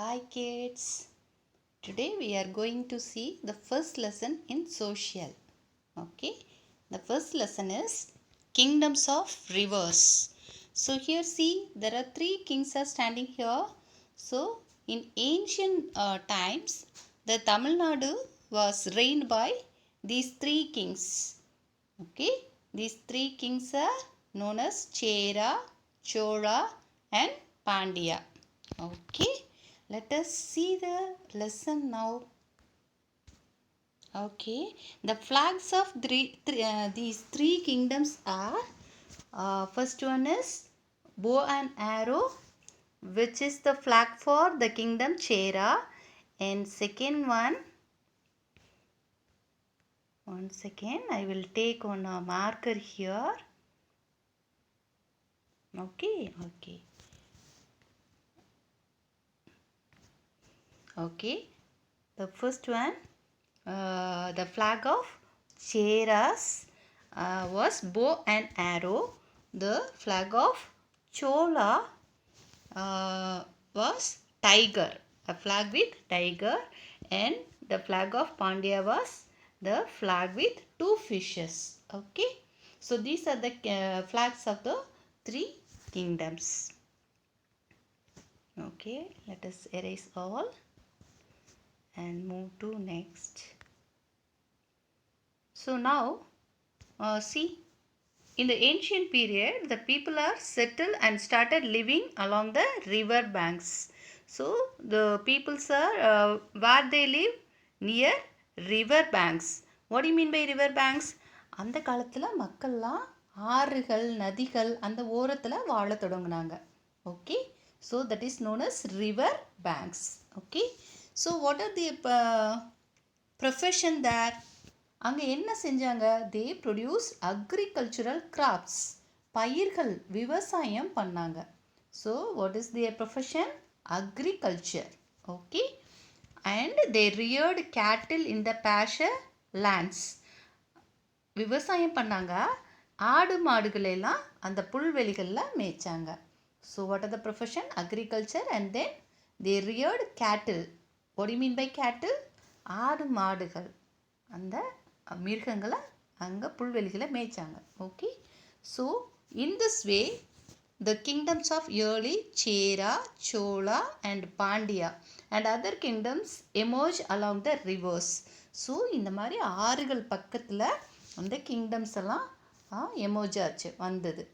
Hi kids. Today we are going to see the first lesson in social. Okay. The first lesson is Kingdoms of Rivers. So here see there are three kings are standing here. So in ancient times the Tamil Nadu was reigned by these three kings. Okay. These three kings are known as Chera, Chola and Pandya. Okay. Let us see the lesson now. Okay, the flags of these three kingdoms are first one is bow and arrow, which is the flag for the kingdom Chera, and second one second I will take on a marker here. Okay, the first one the flag of Cheras was bow and arrow. The flag of Chola was tiger, a flag with tiger, and the flag of Pandya was the flag with two fishes. Okay, so these are the flags of the three kingdoms. Okay, let us erase all and move to next. So now see, in the ancient period the people are settled and started living along the river banks. So the peoples are where they live near river banks. What do you mean by river banks? அந்த காலத்துல மக்கள்லாம் ஆறுகள் நதிகள் அந்த ஓரத்துல வாழ தொடங்குனாங்க. Okay, so that is known as river banks. Okay, so what are the profession there? அங்கே என்ன செஞ்சாங்க? தே ப்ரொடியூஸ் அக்ரிகல்ச்சுரல் கிராப்ஸ், பயிர்கள் விவசாயம் பண்ணாங்க. So what is their profession? Agriculture. Okay, and they reared கேட்டில் இன் த பேஷர் லேண்ட்ஸ். விவசாயம் பண்ணாங்க, ஆடு மாடுகளெல்லாம் அந்த புல்வெளிகளில் மேய்ச்சாங்க. So what are the profession? Agriculture. And then they reared cattle. What you mean by cattle? ஆடு மாடுகள், அந்த மிருகங்களை அங்கே புல்வெளிகளை மேய்ச்சாங்க. Okay, so in this way the kingdoms of early Chera, Chola and Pandya and other kingdoms emerged along the rivers. So இந்த மாதிரி ஆறுகள் பக்கத்தில் அந்த கிங்டம்ஸ் எல்லாம் எமர்ஜ் ஆச்சு, வந்தது.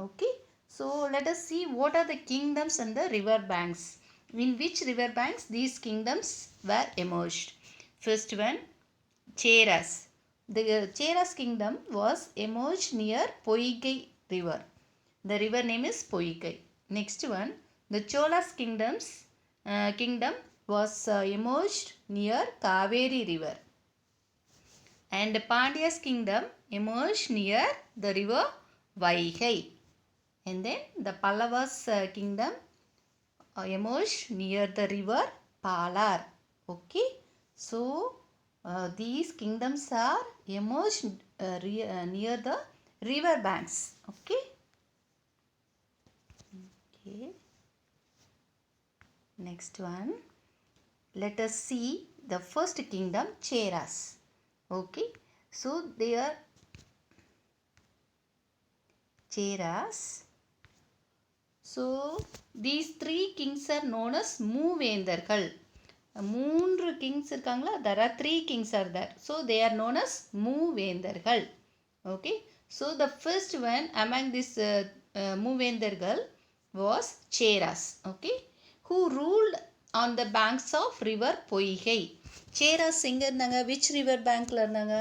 Okay, so let us see what are the kingdoms and the river banks. In which river banks these kingdoms were emerged? First one, Cheras. The Cheras kingdom was emerged near Poigai river. The river name is Poigai. Next one, the Cholas kingdom was emerged near Kaveri river. And Pandya's kingdom emerged near the river Vaigai. And then the Pallavas kingdom emerged near the river Palar. Okay, so these kingdoms are emerged near the river banks. Okay. Next one, let us see the first kingdom, Cheras. Okay, so they are Cheras. So these three kings are known as மூவேந்தர்கள். மூன்று Kings இருக்காங்களா? there are three kings are there, so they are known as மூவேந்தர்கள். Okay, so the first one among this மூவேந்தர்கள் was Cheras. Okay, who ruled on the banks of river Poigai. Cheras எங்க இருந்தாங்க? which river bankல இருந்தாங்க?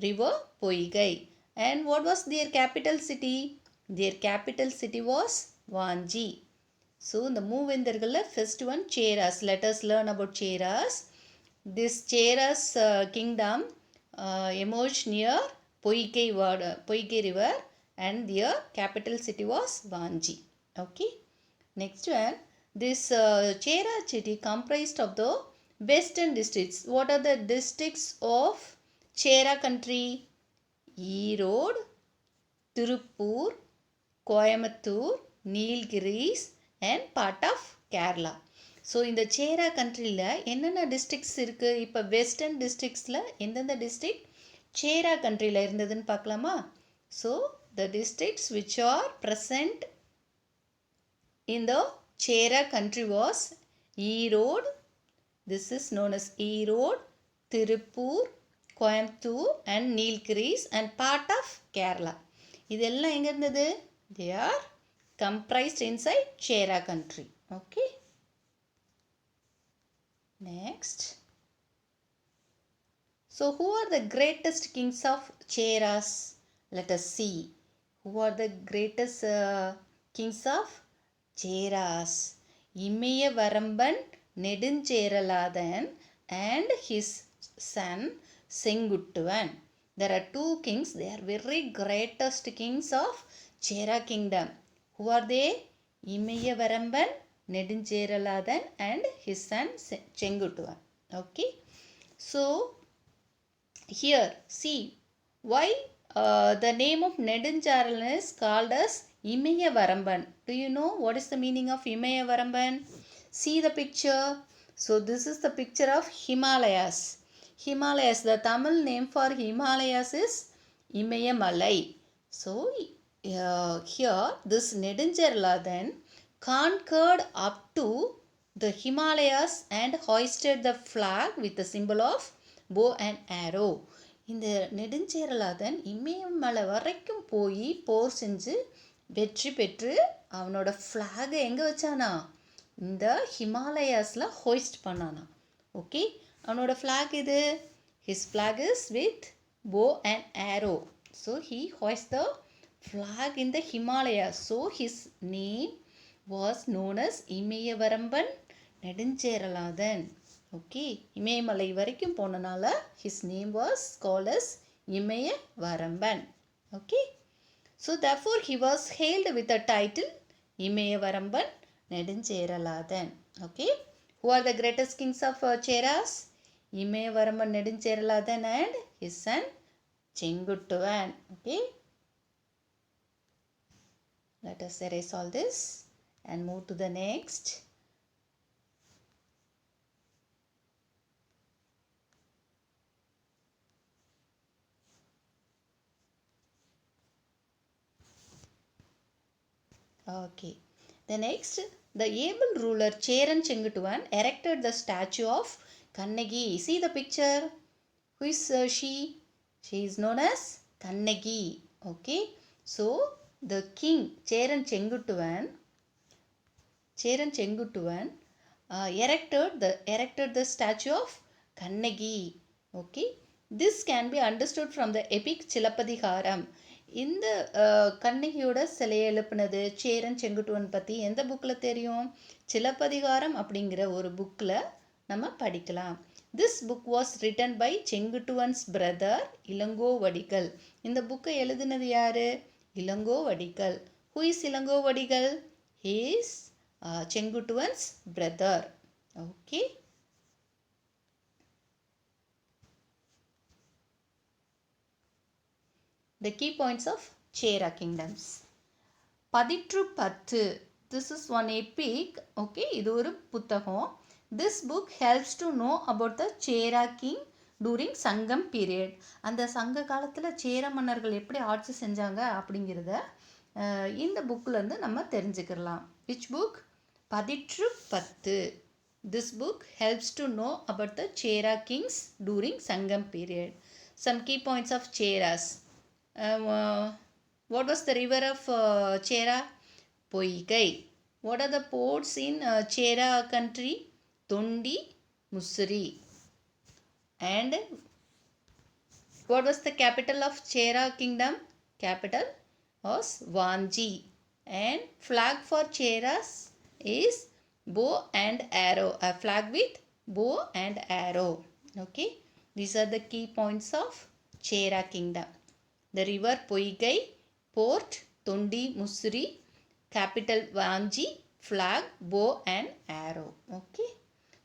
river Poigai. And what was their capital city? Their capital city was Vanji. So the மூவேந்தர்கள்ல first one Cheras. Let us learn about Cheras. This Cheras kingdom emerged near Poigai river and their capital city was Vanji. Okay, next one, this Chera city comprised of the western districts. What are the districts of Chera country? Erode, Tirupur, Coimbatore, Nilgiris and part of Kerala. So இந்த சேரா கண்ட்ரியில் என்னென்ன districts இருக்குது? இப்போ western டிஸ்ட்ரிக்ஸில் எந்தெந்த district சேரா கண்ட்ரியில் இருந்ததுன்னு பார்க்கலாமா? So the districts which are present in the Chera country was Erode, this is known as Erode, Tirupur, Coimbatore and Nilgiris and part of Kerala. இதெல்லாம் எங்கே இருந்தது? They are comprised inside Chera country. Okay. Next. So who are the greatest kings of Cheras? Let us see. Who are the greatest kings of Cheras? Imayavarambban Neduncheraladan and his son Senguttuvan. There are two kings. They are very greatest kings of Chera kingdom. Who are they? Imayavarambban Neduncheraladan and his son Senguttuvan. Okay. So here see why the name of Neduncharalan is called as Imayavarambban. Do you know what is the meaning of Imayavarambban? See the picture. So this is the picture of Himalayas. Himalayas, the Tamil name for Himalayas is Imayamalai. So here this Neduncharalan conquered up to the Himalayas and hoisted the flag with the symbol of bow and arrow. இந்த நெடுஞ்சேரலாதன் இமயமலை வரைக்கும் போய் போர் செஞ்சு வெற்றி பெற்று அவனோட ஃப்ளாகை எங்கே வச்சானா? இந்த ஹிமாலயாஸில் ஹோய்ஸ்ட் பண்ணானா. ஓகே, அவனோட ஃப்ளாக் இது. His flag is with bow and arrow. So he hoisted the flag in the Himalayas. So his name was known as Imayavarambban Neduncheraladan. Okay, இமயமலை வரைக்கும் போனனால his name was called as Imayavarambban. Okay, so therefore he was hailed with the title Imayavarambban Neduncheraladan. Okay, who are the greatest kings of Cheras? Imayavarambban Neduncheraladan and his son Chenguttuvan. Okay, let us erase all this and move to the next. Okay. The next, the able ruler Cheran Chenguttuvan erected the statue of Kannagi. See the picture. Who is she? She is known as Kannagi. Okay. So the king Cheran Chenguttuvan erected the statue of Kannagi. Okay. This can be understood from the epic Chilapadiharam. இந்த கண்ணகியோட சிலையை எழுப்புனது சேரன் செங்குட்டுவன் பற்றி எந்த புக்கில் தெரியும்? சிலப்பதிகாரம் அப்படிங்கிற ஒரு புக்கில் நம்ம படிக்கலாம். This book was written by Senguttuvan's brother Ilangovadigal. இந்த புக்கை எழுதினது யாரு? Ilangovadigal. Who is Ilangovadigal? He is Senguttuvan's brother. Okay. The key points of Chera kingdoms. பதிற்று பத்து. This is one epic. Okay, இது ஒரு புத்தகம். This book helps to know about the Chera king during சங்கம் period. அந்த சங்க காலத்தில் சேர மன்னர்கள் எப்படி ஆட்சி செஞ்சாங்க அப்படிங்கிறத இந்த புக்கிலேருந்து நம்ம தெரிஞ்சுக்கலாம். Which book? பதிற்று பத்து. This book helps to know about the Chera kings during சங்கம் period. Some key points of Cheras. What was the river of Chera? Poigai. What are the ports in Chera country? Tondi, Mussuri. And what was the capital of Chera kingdom? Capital was Vanji. And flag for Cheras is bow and arrow. A flag with bow and arrow. Okay. These are the key points of Chera kingdom. The river Poigai, port Tondi Mussuri, capital Vanji, flag, bow and arrow. Okay.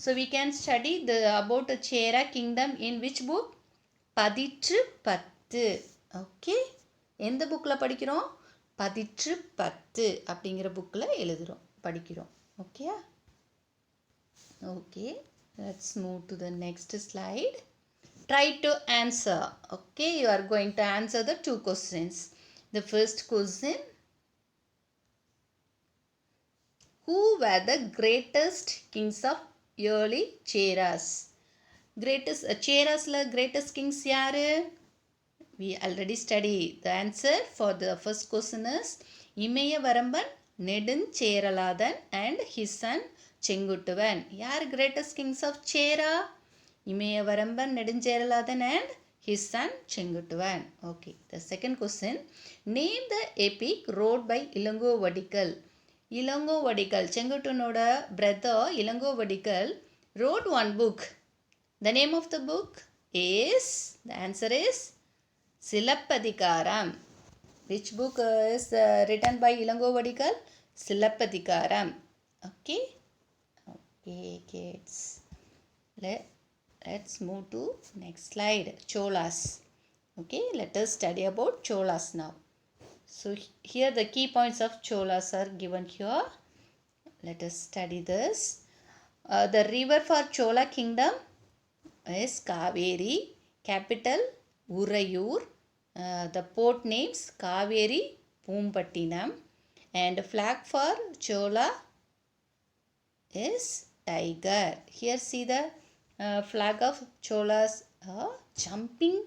So we can study about the Chera kingdom in which book? பதிற்று பத்து. Okay, எந்த புக்கில் படிக்கிறோம்? பதிற்று பத்து அப்படிங்கிற புக்கில் படிக்கிறோம். Okay. Okay, let's move to the next slide. Try to answer. Okay, you are going to answer the two questions. The first question, who were the greatest kings of early Cheras? Greatest Cherasla greatest kings yaru? We already studied. The answer for the first question is Imayavaramban, Neduncheraladan and his son Chengutuvan. Yaar greatest kings of Chera? Imayavaramban, Neduncheraladan and his son Chengutuvan. Okay. The second question. Name the epic wrote by Ilango Vadikal. Ilango Vadikal, Chengutuvanoda brother Ilango Vadikal wrote one book. The name of the book is, the answer is Silappatikaram. Which book is written by Ilango Vadikal? Silappatikaram. Okay. Okay, kids. Let's move to next slide. Cholas. Okay, let us study about Cholas now. So here the key points of Cholas are given here. Let us study this. The river for Chola kingdom is Kaveri. Capital Urayur. The port names Kaveri, Pumpattinam, and flag for Chola is tiger. Here see the flag of Cholas, jumping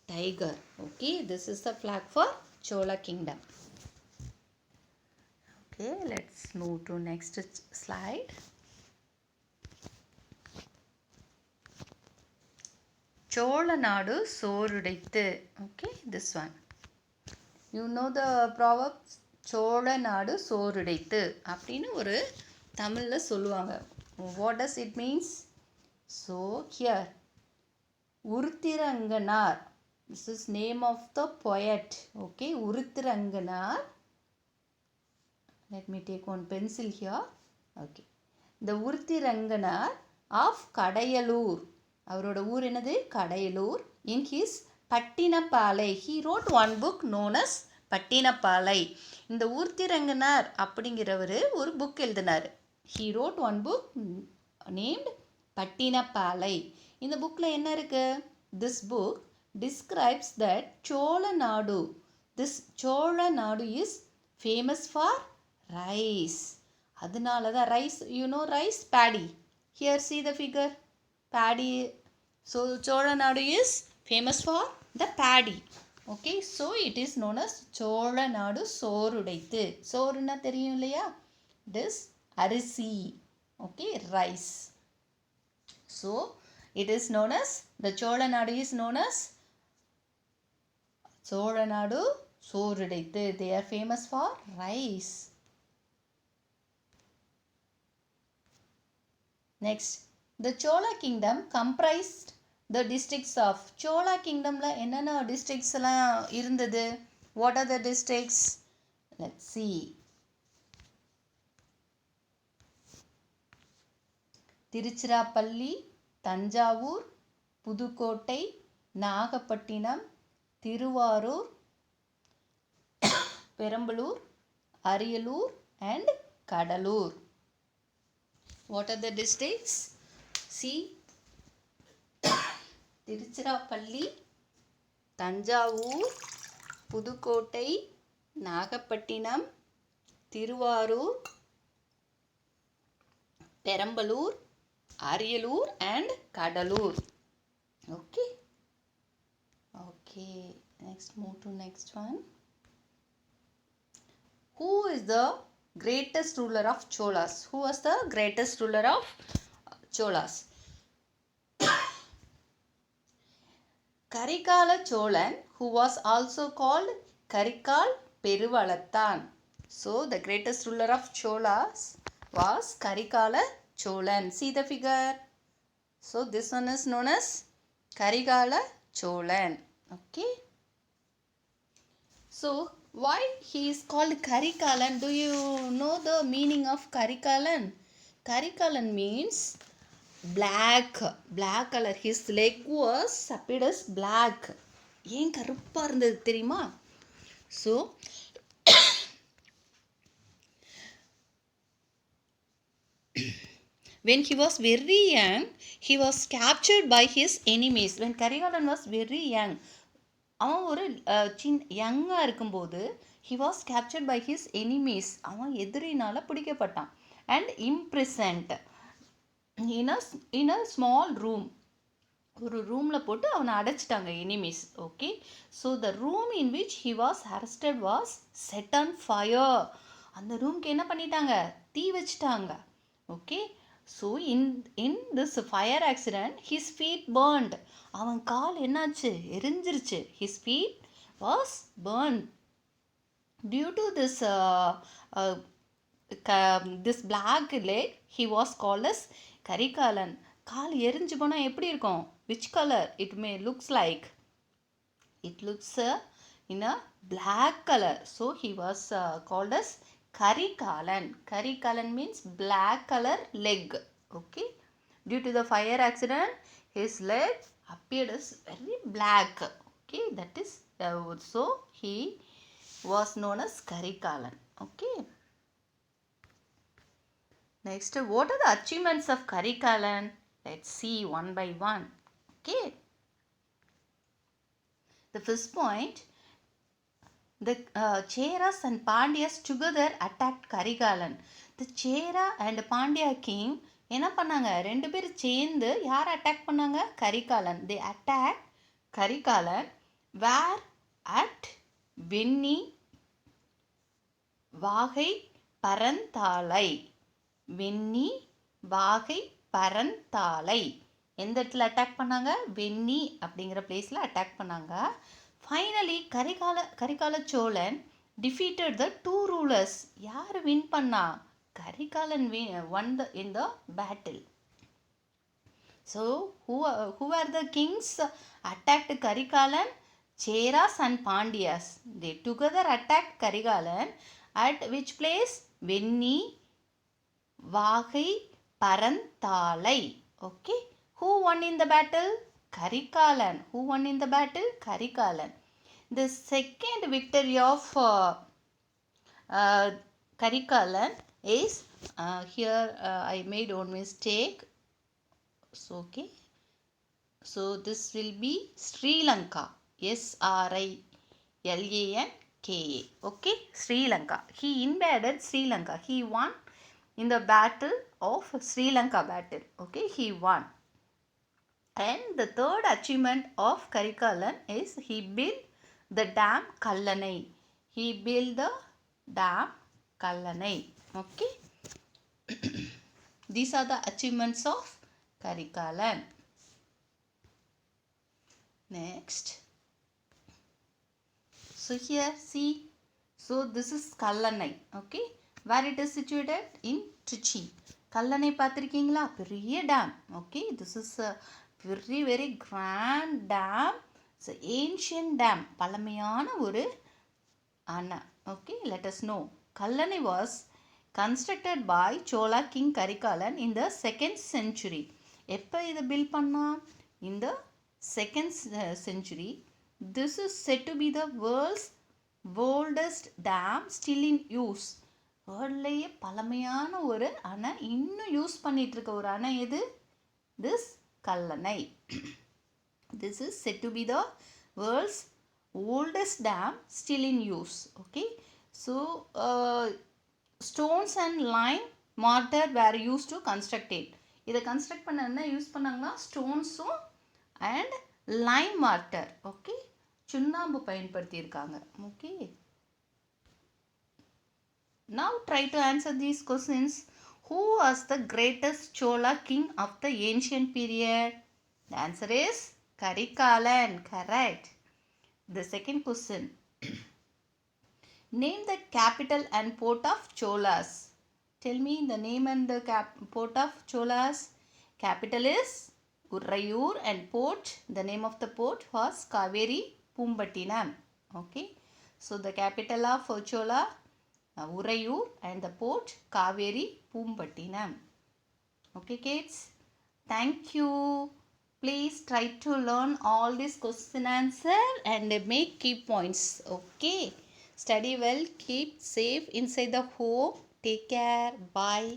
tiger. Okay, this is the flag for Chola kingdom. Okay, let's move to next slide. Cholanadu Sorudaithu. Okay, this one. You know the proverb Cholanadu சோறுடைத்து அப்படின்னு ஒரு தமிழில் சொல்லுவாங்க. What does it means? So here உருத்திரங்கனார், this is name of the poet. Okay, உருத்திரங்கனார். Let me take one pencil here. Okay, the உருத்திரங்கனார் of Kadayalur, அவரோட ஊர் என்னது Kadayalur. In his Pattinappalai, he wrote one book known as Pattinappalai. இந்த ஊர்த்திரங்கனார் அப்படிங்கிறவர் ஒரு புக் எழுதினார். He wrote one book named Pattinappalai. இந்த புக்கில் என்ன இருக்கு? This book describes that Cholanadu, this Cholanadu is famous for rice. அதனால தான் rice, you know rice, paddy. Here see the figure, paddy. So Cholanadu is famous for the paddy. Okay, so it is known as Cholanadu Sorudaithu. Soruna theriyum illaya? It is arisi. Okay, rice. So it is known as, the Cholanadu is known as Cholanadu Sorudaithu. They are famous for rice. Next, the Chola kingdom comprised the districts of, Chola kingdomல என்னென்ன districts எல்லாம் இருந்தது? What are the districts? Let's see. Tiruchirappalli, Thanjavur, Pudukkottai, Nagapattinam, Thiruvarur, Perambalur, Ariyalur and Cuddalore. What are the districts? See, Tiruchirappalli, Thanjavur, Pudukkottai, Nagapattinam, Thiruvarur, Perambalur, Ariyalur and Cuddalore. Okay. Okay. Next, move to next one. Who is the greatest ruler of Cholas? Who was the greatest ruler of Cholas? Karikala Cholan, who was also called Karikal Peruvalathan. So the greatest ruler of Cholas was Karikala Cholan. See the figure. So this one is known as Karikala Cholan. Okay. So why he is called Karikalan? Do you know the meaning of Karikalan? Karikalan means black color. His leg was appeared as black. ஏன் கருப்பா இருந்தது தெரியுமா? So when he was very young, he was captured by his enemies. When Karikalan was very young, அவன் ஒரு யங்காக இருக்கும்போது he was captured by his enemies. அவன் எதிரினால் பிடிக்கப்பட்டான். and imprisoned in a small room. ஒரு ரூமில் போட்டு அவனை அடைச்சிட்டாங்க enemies. Okay, so the room in which he was arrested was set on fire. அந்த ரூம்க்கு என்ன பண்ணிட்டாங்க? தீ வச்சிட்டாங்க. Okay, so in this fire accident his feet burnt. அவன் கால் என்னாச்சு? எரிஞ்சிருச்சு. His feet was burn due to this this black leg. He was called as Karikalan. கால் எரிஞ்சு போனால் எப்படி இருக்கும்? which color it may looks like? it looks in a black color. so he was called as Karikalan. Karikalan means black color leg. okay, due to the fire accident his leg appeared as very black. okay, that is so he was known as Karikalan. okay, next, what are the achievements of Karikalan? Let's see one by one. Okay. The first point, the Cheras and Pandyas together attacked Karikalan. The Chera and Pandya king என்ன பண்ணாங்க? ரெண்டு பேரும் சேர்ந்து யார் attack பண்ணாங்க? Karikalan. they attacked Karikalan where at வெண்ணி வாகை பரந்தாளை. வெண்ணி வாகை பரந்தாளை எந்த இடத்துல அட்டாக் பண்ணாங்க? வெண்ணி அப்படிங்கிற பிளேஸில் அட்டாக் பண்ணாங்க. Finally Karikala Cholan defeated the two rulers. யார் வின் பண்ணா? Karikalan won in the battle. so who are the kings attacked Karikalan? Cheras and Pandyas. they together attacked Karikalan at which place? வெண்ணி வாகை பரந்தாளை. okay, who won in the battle? Karikalan. who won in the battle? Karikalan. the second victory of Karikalan is here I made one mistake. so okay, so this will be Sri Lanka. SRILANKA. okay, Sri Lanka. he invaded Sri Lanka. he won in the battle of Sri Lanka battle. okay, he won. and the third achievement of Karikalan is he built the dam Kallanai. he built the dam Kallanai. okay, these are the achievements of Karikalan. next, so here see, so this is Kallanai. okay, where it is situated? in Trichy. Kallanai பார்த்துருக்கீங்களா? பெரிய dam. Okay, this is a very grand dam. It's ancient dam. பழமையான ஒரு அணை. Okay, let us know. Kallanai was constructed by Chola King Karikalan in the 2nd century. எப்போ இதை build பண்ணா? in the 2nd century. this is said to be the world's oldest dam still in use. வேர்ல்ட்லேயே பழமையான ஒரு அணை, இன்னும் use பண்ணிட்டு இருக்க ஒரு அணை எது? This Kallanai. This is said to be the world's oldest dam still in use. Okay, so stones and lime mortar were used to construct it. இதை கன்ஸ்ட்ரக்ட் பண்ண என்ன யூஸ் பண்ணாங்கன்னா ஸ்டோன்ஸும் அண்ட் லைம் மார்டர். ஓகே, சுண்ணாம்பு பயன்படுத்தியிருக்காங்க. Okay, now try to answer these questions. Who was the greatest Chola king of the ancient period? The answer is Karikalan. Correct. The second question. Name the capital and port of Cholas. Tell me the name and the port of Cholas. Capital is Urayur and port, the name of the port was Kaveri Pumbattinam. Okay, so the capital of Chola Urayur and the port Kaveri Pumbattinam. Okay kids, thank you. Please try to learn all these question answer and make key points. Okay, study well, keep safe inside the home. Take care. Bye.